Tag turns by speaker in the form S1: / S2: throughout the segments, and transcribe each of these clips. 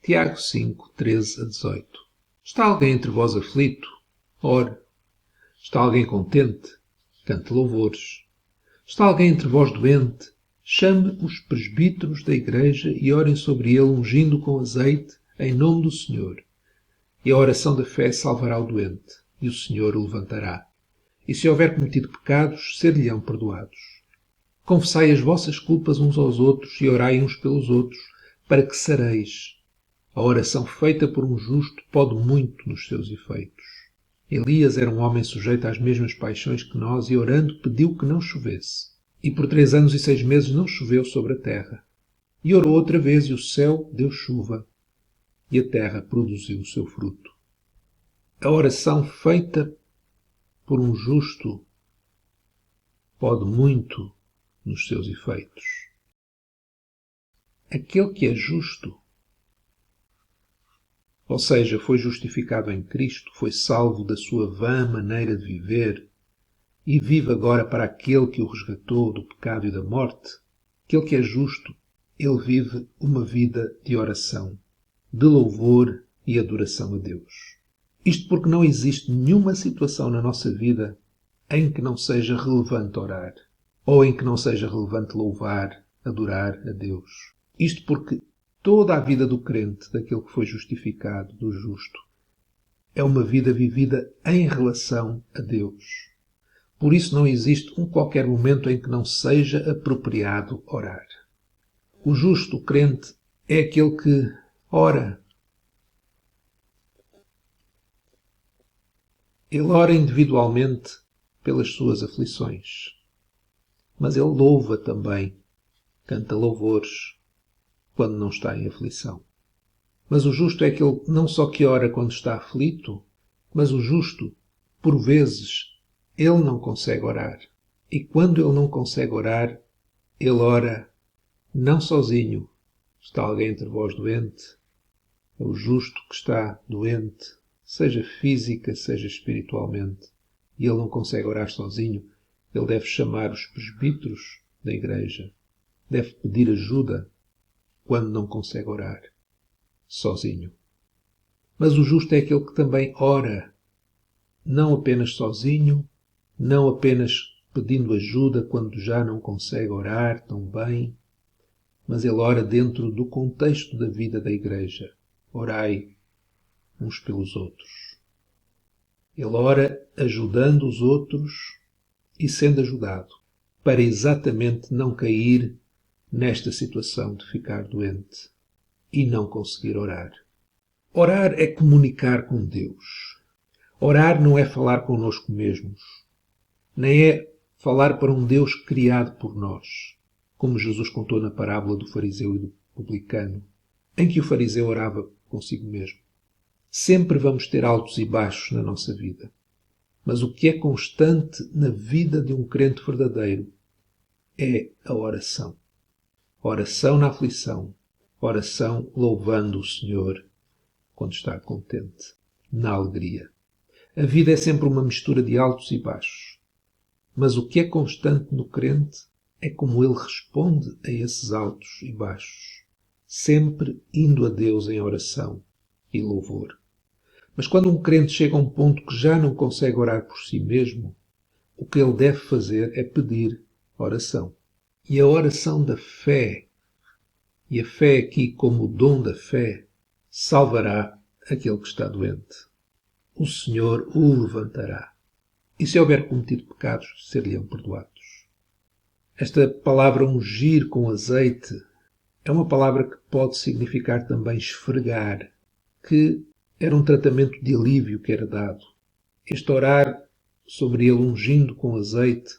S1: Tiago 5, 13 a 18. Está alguém entre vós aflito? Ore. Está alguém contente? Cante louvores. Está alguém entre vós doente? Chame os presbíteros da igreja e orem sobre ele, ungindo com azeite, em nome do Senhor. E a oração da fé salvará o doente, e o Senhor o levantará. E se houver cometido pecados, ser-lhe-ão perdoados. Confessai as vossas culpas uns aos outros e orai uns pelos outros, para que sareis. A oração feita por um justo pode muito nos seus efeitos. Elias era um homem sujeito às mesmas paixões que nós e, orando, pediu que não chovesse. E por 3 anos e 6 meses não choveu sobre a terra. E orou outra vez e o céu deu chuva e a terra produziu o seu fruto. A oração feita por um justo pode muito nos seus efeitos. Aquele que é justo, ou seja, foi justificado em Cristo, foi salvo da sua vã maneira de viver e vive agora para aquele que o resgatou do pecado e da morte, aquele que é justo, ele vive uma vida de oração, de louvor e adoração a Deus. Isto porque não existe nenhuma situação na nossa vida em que não seja relevante orar, ou em que não seja relevante louvar, adorar a Deus. Isto porque toda a vida do crente, daquele que foi justificado, do justo, é uma vida vivida em relação a Deus. Por isso não existe qualquer momento em que não seja apropriado orar. O justo, o crente, é aquele que ora. Ele ora individualmente pelas suas aflições. Mas ele louva também, canta louvores, quando não está em aflição. Mas o justo é aquele não só que ora quando está aflito, mas o justo, por vezes, ele não consegue orar. E quando ele não consegue orar, ele ora não sozinho. Está alguém entre vós doente? É o justo que está doente, seja física, seja espiritualmente. E ele não consegue orar sozinho. Ele deve chamar os presbíteros da igreja. Deve pedir ajuda quando não consegue orar sozinho. Mas o justo é aquele que também ora, não apenas sozinho, não apenas pedindo ajuda quando já não consegue orar tão bem, mas ele ora dentro do contexto da vida da igreja. Orai uns pelos outros. Ele ora ajudando os outros e sendo ajudado, para exatamente não cair nesta situação de ficar doente e não conseguir orar. Orar é comunicar com Deus. Orar não é falar connosco mesmos, nem é falar para um Deus criado por nós, como Jesus contou na parábola do fariseu e do publicano, em que o fariseu orava consigo mesmo. Sempre vamos ter altos e baixos na nossa vida, mas o que é constante na vida de um crente verdadeiro é a oração. Oração na aflição, oração louvando o Senhor quando está contente, na alegria. A vida é sempre uma mistura de altos e baixos, mas o que é constante no crente é como ele responde a esses altos e baixos, sempre indo a Deus em oração e louvor. Mas quando um crente chega a um ponto que já não consegue orar por si mesmo, o que ele deve fazer é pedir oração. E a oração da fé, e a fé aqui como o dom da fé, salvará aquele que está doente. O Senhor o levantará. E se houver cometido pecados, ser-lhe-ão perdoados. Esta palavra ungir com azeite é uma palavra que pode significar também esfregar, que era um tratamento de alívio que era dado. Este orar sobre ele ungindo com azeite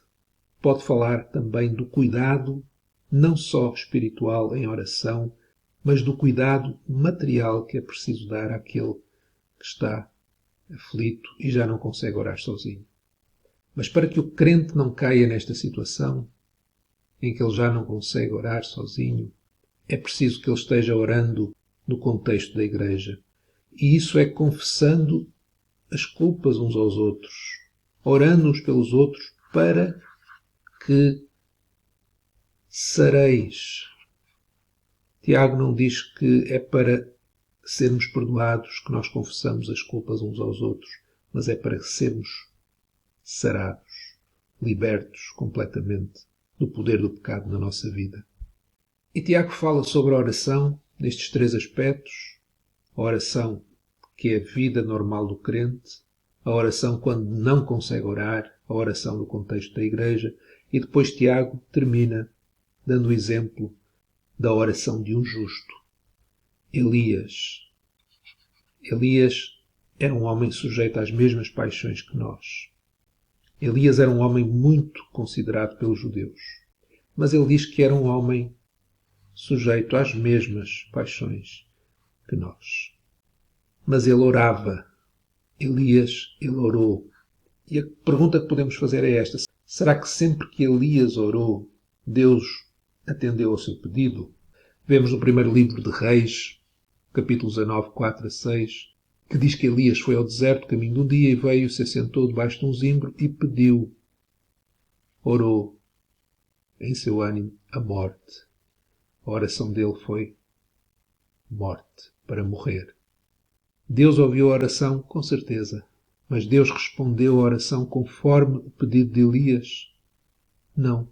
S1: pode falar também do cuidado, não só espiritual em oração, mas do cuidado material que é preciso dar àquele que está aflito e já não consegue orar sozinho. Mas para que o crente não caia nesta situação, em que ele já não consegue orar sozinho, é preciso que ele esteja orando no contexto da igreja. E isso é confessando as culpas uns aos outros, orando uns pelos outros para que sareis. Tiago não diz que é para sermos perdoados que nós confessamos as culpas uns aos outros, mas é para sermos sarados, libertos completamente do poder do pecado na nossa vida. E Tiago fala sobre a oração nestes 3 aspectos: a oração que é a vida normal do crente, a oração quando não consegue orar, a oração no contexto da igreja, e depois Tiago termina dando o exemplo da oração de um justo, Elias. Elias era um homem sujeito às mesmas paixões que nós. Elias era um homem muito considerado pelos judeus, mas ele diz que era um homem sujeito às mesmas paixões que nós. Mas ele orava. Elias, ele orou. E a pergunta que podemos fazer é esta: será que sempre que Elias orou, Deus atendeu ao seu pedido? Vemos no primeiro livro de Reis, capítulo 19, 4 a 6, que diz que Elias foi ao deserto caminho de um dia e veio, se assentou debaixo de um zimbro e pediu, orou em seu ânimo a morte. A oração dele foi morte, para morrer. Deus ouviu a oração, com certeza, mas Deus respondeu a oração conforme o pedido de Elias? Não.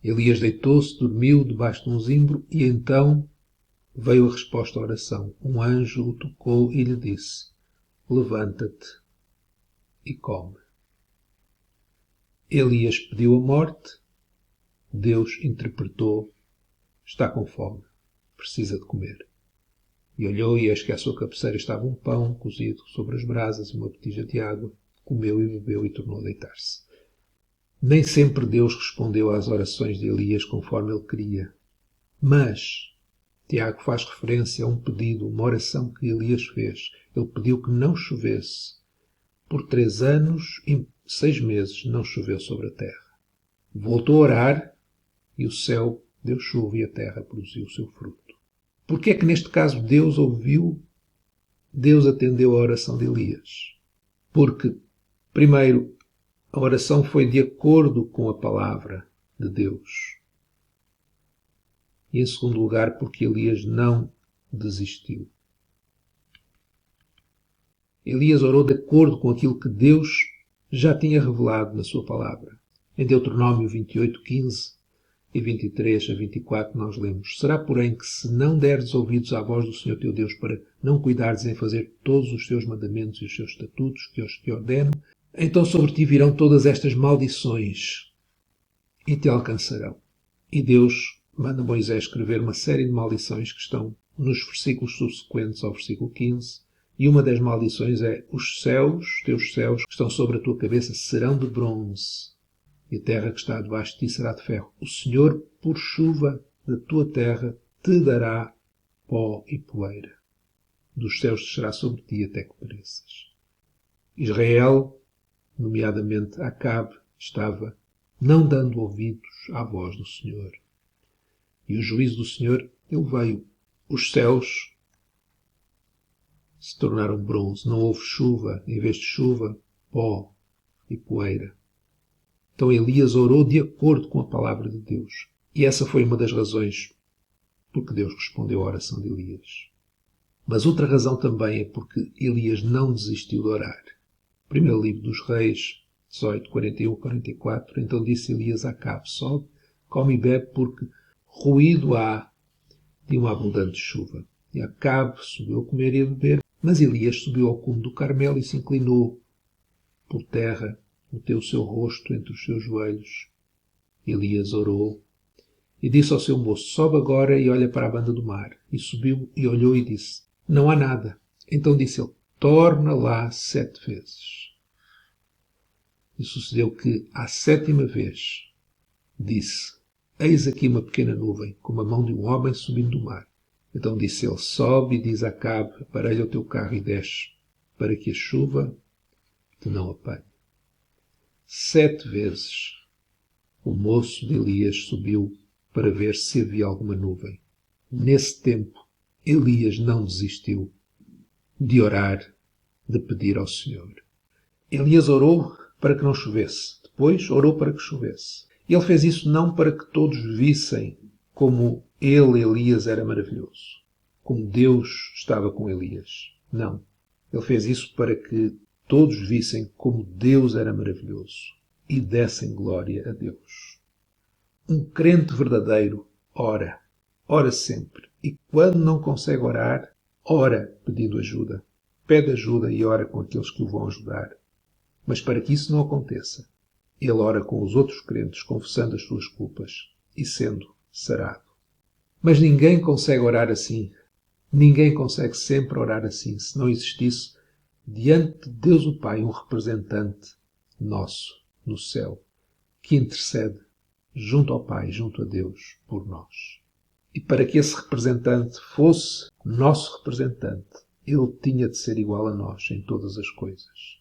S1: Elias deitou-se, dormiu debaixo de um zimbro e então veio a resposta à oração. Um anjo o tocou e lhe disse: levanta-te e come. Elias pediu a morte, Deus interpretou: está com fome, precisa de comer. E olhou e eis que à sua cabeceira estava um pão cozido sobre as brasas e uma botija de água. Comeu e bebeu e tornou a deitar-se. Nem sempre Deus respondeu às orações de Elias conforme ele queria. Mas Tiago faz referência a um pedido, uma oração que Elias fez. Ele pediu que não chovesse. Por 3 anos e 6 meses não choveu sobre a terra. Voltou a orar e o céu deu chuva e a terra produziu o seu fruto. Porque é que neste caso Deus ouviu, Deus atendeu a oração de Elias? Porque, primeiro, a oração foi de acordo com a palavra de Deus. E, em segundo lugar, porque Elias não desistiu. Elias orou de acordo com aquilo que Deus já tinha revelado na sua palavra. Em Deuteronômio 28, 15 e 23 a 24 nós lemos: será, porém, que se não deres ouvidos à voz do Senhor teu Deus para não cuidares em fazer todos os seus mandamentos e os seus estatutos que hoje te ordeno, então sobre ti virão todas estas maldições e te alcançarão. E Deus manda Moisés escrever uma série de maldições que estão nos versículos subsequentes ao versículo 15, e uma das maldições é: os céus, teus céus, que estão sobre a tua cabeça, serão de bronze, e a terra que está debaixo de ti será de ferro. O Senhor, por chuva da tua terra, te dará pó e poeira. Dos céus descerá sobre ti até que pereças. Israel, nomeadamente Acabe, estava não dando ouvidos à voz do Senhor. E o juízo do Senhor, ele veio. Os céus se tornaram bronze. Não houve chuva. Em vez de chuva, pó e poeira. Então Elias orou de acordo com a palavra de Deus. E essa foi uma das razões porque Deus respondeu à oração de Elias. Mas outra razão também é porque Elias não desistiu de orar. Primeiro livro dos Reis, 18, 41, 44. Então disse Elias a Acabe: sobe, come e bebe, porque ruído há de uma abundante chuva. E Acabe subiu a comer e a beber, mas Elias subiu ao cume do Carmelo e se inclinou por terra, meteu o seu rosto entre os seus joelhos. Elias orou e disse ao seu moço: sobe agora e olha para a banda do mar. E subiu e olhou e disse: não há nada. Então disse ele: torna lá 7 vezes. E sucedeu que, à 7ª vez, disse: eis aqui uma pequena nuvem, como a mão de um homem subindo do mar. Então disse ele: sobe e diz a Acabe: aparelha o teu carro e desce, para que a chuva te não apanhe. 7 vezes o moço de Elias subiu para ver se havia alguma nuvem. Nesse tempo, Elias não desistiu de orar, de pedir ao Senhor. Elias orou para que não chovesse. Depois orou para que chovesse. Ele fez isso não para que todos vissem como ele, Elias, era maravilhoso. como Deus estava com Elias. Não. Ele fez isso para que todos vissem como Deus era maravilhoso e dessem glória a Deus. Um crente verdadeiro ora. Ora sempre. E quando não consegue orar, ora pedindo ajuda. Pede ajuda e ora com aqueles que o vão ajudar. Mas para que isso não aconteça, ele ora com os outros crentes, confessando as suas culpas e sendo sarado. Mas ninguém consegue orar assim. Ninguém consegue sempre orar assim, se não existisse diante de Deus o Pai um representante nosso no céu, que intercede junto ao Pai, junto a Deus, por nós. E para que esse representante fosse nosso representante, ele tinha de ser igual a nós em todas as coisas.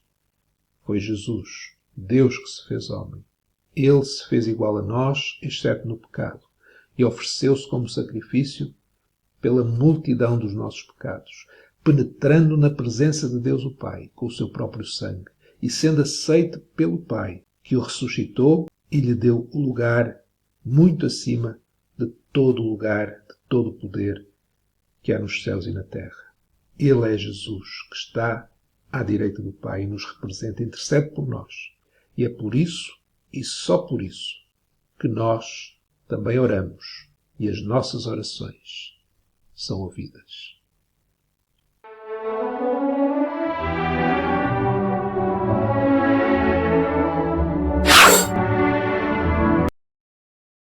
S1: Foi Jesus, Deus que se fez homem. Ele se fez igual a nós, exceto no pecado, e ofereceu-se como sacrifício pela multidão dos nossos pecados, penetrando na presença de Deus o Pai com o seu próprio sangue e sendo aceito pelo Pai, que o ressuscitou e lhe deu o lugar muito acima de todo o lugar, de todo o poder que há nos céus e na terra. Ele é Jesus, que está à direita do Pai e nos representa, intercede por nós. E é por isso, e só por isso, que nós também oramos e as nossas orações são ouvidas.